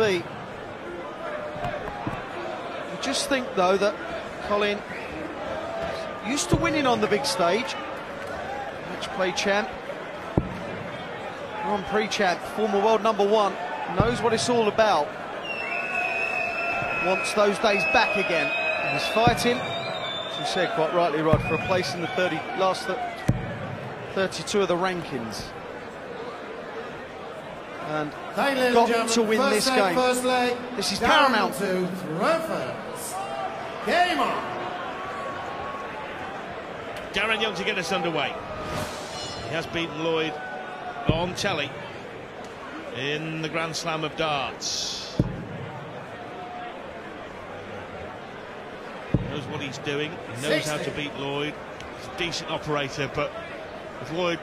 be. I just think, though, that Colin is used to winning on the big stage. Match play champ, Grand Prix champ, former world #1, knows what it's all about. Wants those days back again. And he's fighting, as you said quite rightly, Rod, for a place in the last 32 of the rankings. And got to win this game. This is paramount. Game on. Darin Young to get us underway. He has beaten Lloyd on telly in the Grand Slam of darts. He knows what he's doing. He knows how to beat Lloyd. He's a decent operator, but if Lloyd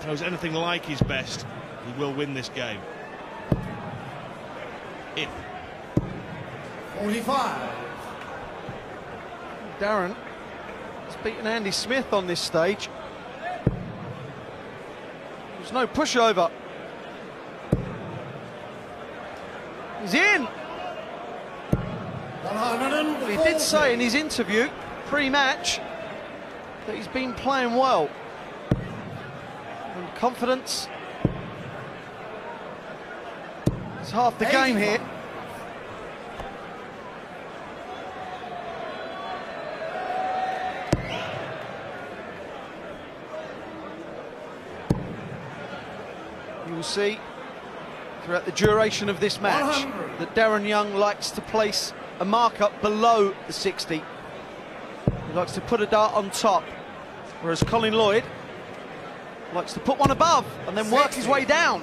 throws anything like his best, he will win this game. In 45. Darin has beaten Andy Smith on this stage. There's no pushover. He's in. Well, he did say in his interview pre-match that he's been playing well. And confidence is half the game here. You will see throughout the duration of this match that Darin Young likes to place a marker below the 60. He likes to put a dart on top, whereas Colin Lloyd likes to put one above and then work his way down.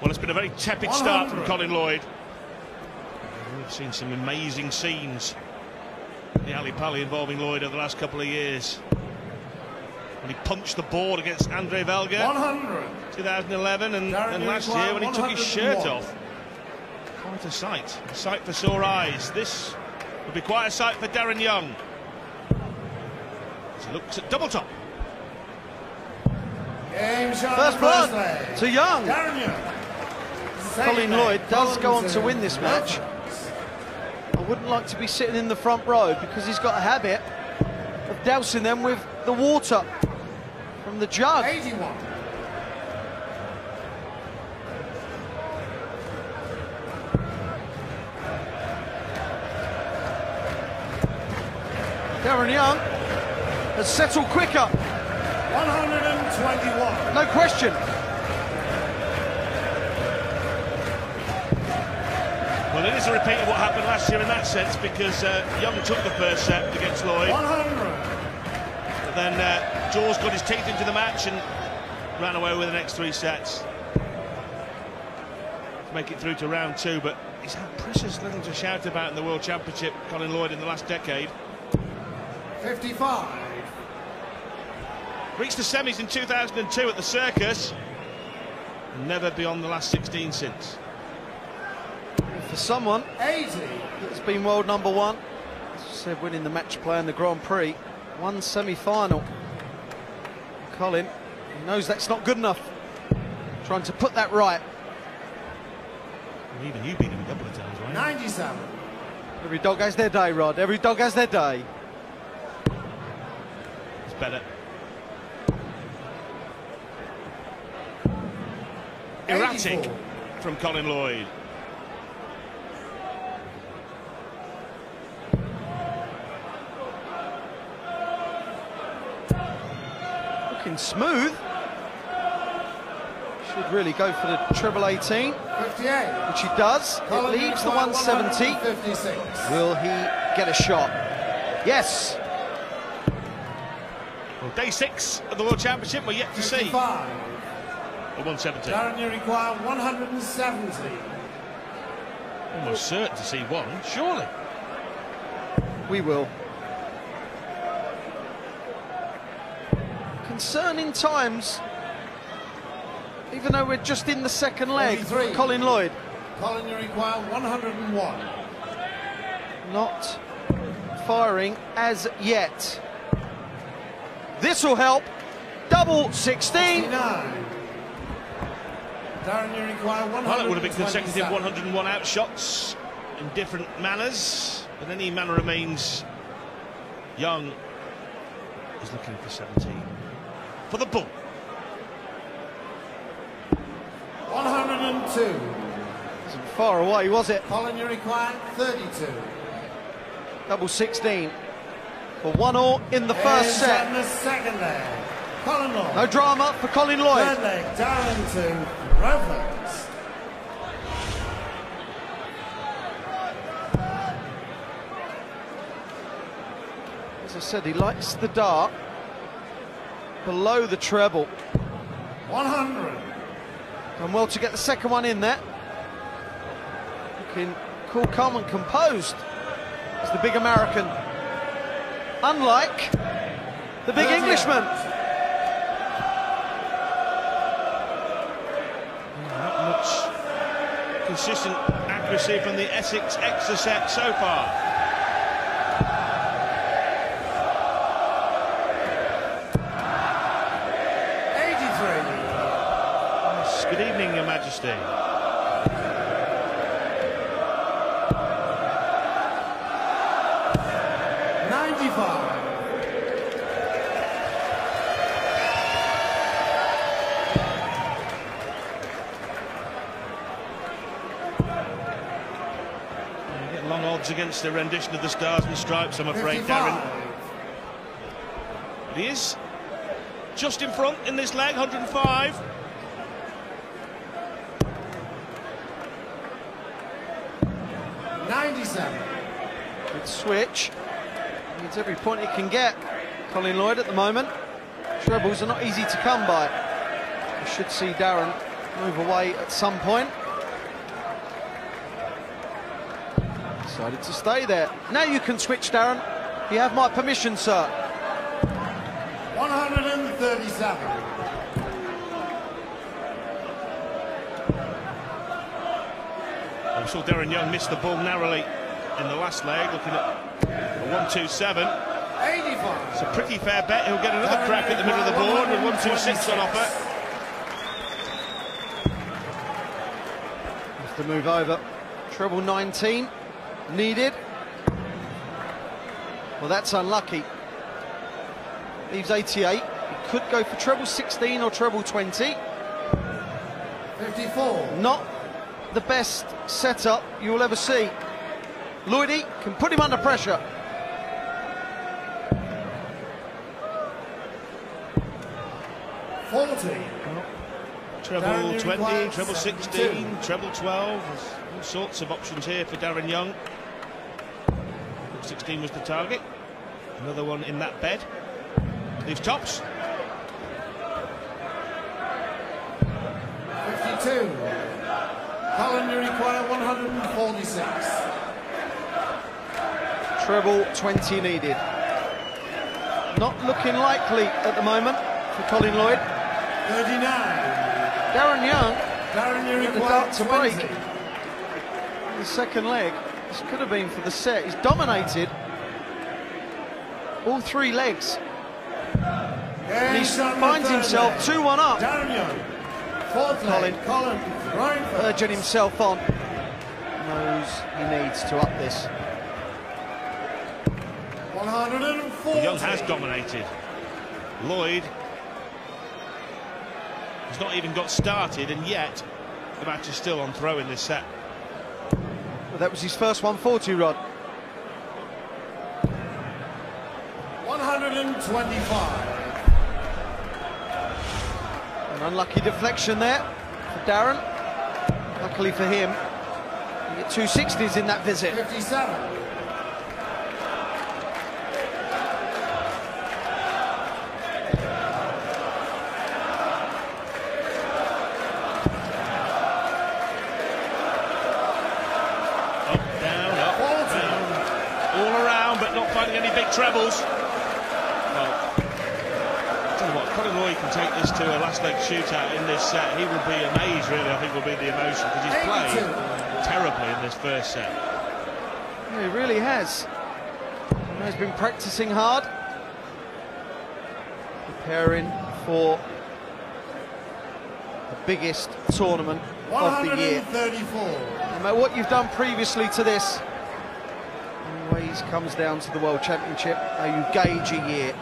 Well, it's been a very tepid start from Colin Lloyd. We've seen some amazing scenes in the alley-pally involving Lloyd over the last couple of years. When he punched the board against Andre Velga, 2011, and last year when he took his shirt off. Quite a sight for sore eyes. This will be quite a sight for Darin Young. As he looks at double top. First blood to Young. Colin Lloyd does go on to win this match. I wouldn't like to be sitting in the front row because he's got a habit of dousing them with the water from the jug. 81. Darin Young has settled quicker. 121. No question. Well, it is a repeat of what happened last year in that sense, because Young took the first set against Lloyd. 100. But then Jaws got his teeth into the match and ran away with the next 3 sets to make it through to round 2. But he's had precious little to shout about in the World Championship, Colin Lloyd, in the last decade. 55. Reached the semis in 2002 at the Circus, and never beyond the last 16 since. For someone 80. that's been world #1, as I said, winning the match play in the Grand Prix, one semi-final. Colin, he knows that's not good enough. Trying to put that right. Well, even you beat him a couple of times, right? 97. Every dog has their day, Rod. Every dog has their day. It's better. Erratic 84. from Colin Lloyd. Looking smooth. Should really go for the treble 18, 58. which he does. It leaves the 170. 156. Will he get a shot? Yes. Well, day 6 of the World Championship, we're yet to see. 55. A 170. Darin, you require 170. Almost certain to see one, surely. We will. Concerning times, even though we're just in the second leg. 43. Colin Lloyd. Colin, you require 101. not firing as yet. This will help. Double 16. 69. Darin, you require 127. Well, it would have been consecutive 101 out shots in different manners, but any manner remains young. He's looking for 17 for the bull. 102. Wasn't far away, was it? Colin, you require 32. Double 16 for 1-1 in the first set. And the second leg. Colin Lloyd. No drama for Colin Lloyd. Third leg, Darin to Roberts. As I said, he likes the dart below the treble. 100. Done well to get the second one in there. Looking cool, calm and composed as the big American. Unlike the big Englishman. Not much consistent accuracy from the Essex Exocet so far. Good evening, Your Majesty. Long odds against the rendition of the Stars and Stripes, I'm afraid, 55. Darin. But he is just in front in this leg, 105. Good switch. Needs every point he can get. Colin Lloyd at the moment. Trebles are not easy to come by. We should see Darin move away at some point. Decided to stay there. Now you can switch, Darin. You have my permission, sir. 137. I saw Darin Young miss the ball narrowly in the last leg, looking at a 127. 85. It's a pretty fair bet. He'll get another crack at the middle of the board with 126 on offer. Have to move over. Treble 19 needed. Well, that's unlucky. Leaves 88. He could go for treble 16 or treble 20. 54. Not the best setup you'll ever see. Lloyd can put him under pressure. 40. Treble 20, treble 16, treble 12. There's all sorts of options here for Darin Young. 16 was the target. Another one in that bed. Leaves tops. 52. Colin, you require 146. Treble 20 needed. Not looking likely at the moment for Colin Lloyd. 39. Darin Young, Darin, you the require dart to 20. break. The second leg. This could have been for the set. He's dominated all three legs. And he finds himself 2-1 up. Darin Young. Fourth Colin. leg. Colin throwing first. Urging himself on. Knows he needs to up this. 140. Young has dominated. Lloyd has not even got started, and yet the match is still on throw in this set. Well, that was his first 140, Rod. 125. An unlucky deflection there for Darin. Luckily for him, he get 260s in that visit. 57. Trebles. Well, I tell you what, Colin Lloyd can take this to a last leg shootout in this set. He will be amazed, really, I think, will be the emotion, because he's played terribly in this first set. Yeah, Yeah, he really has. He's been practicing hard, preparing for the biggest tournament of the year. 134. No matter what you've done previously to this, always comes down to the World Championship, how you gauge a year.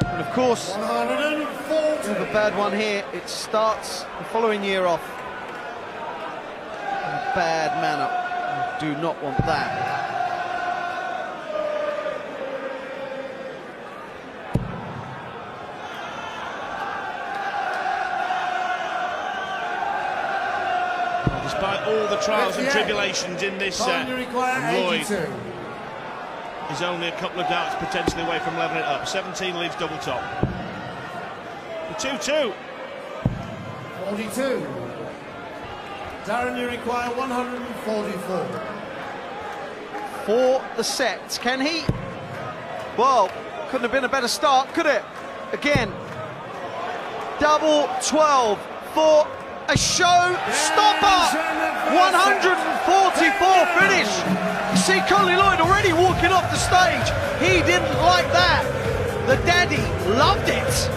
And of course, 140. with a bad one here, it starts the following year off in a bad manner. You do not want that. Despite all the trials and tribulations in this set, Lloyd is only a couple of darts potentially away from leveling it up. 17 leaves double top. The 2-2. 42. Darin, you require 144. For the set, can he? Well, couldn't have been a better start, could it? Again, double 12 for a showstopper. 144 finish. You see Colin Lloyd already walking off the stage. He didn't like that. The daddy loved it.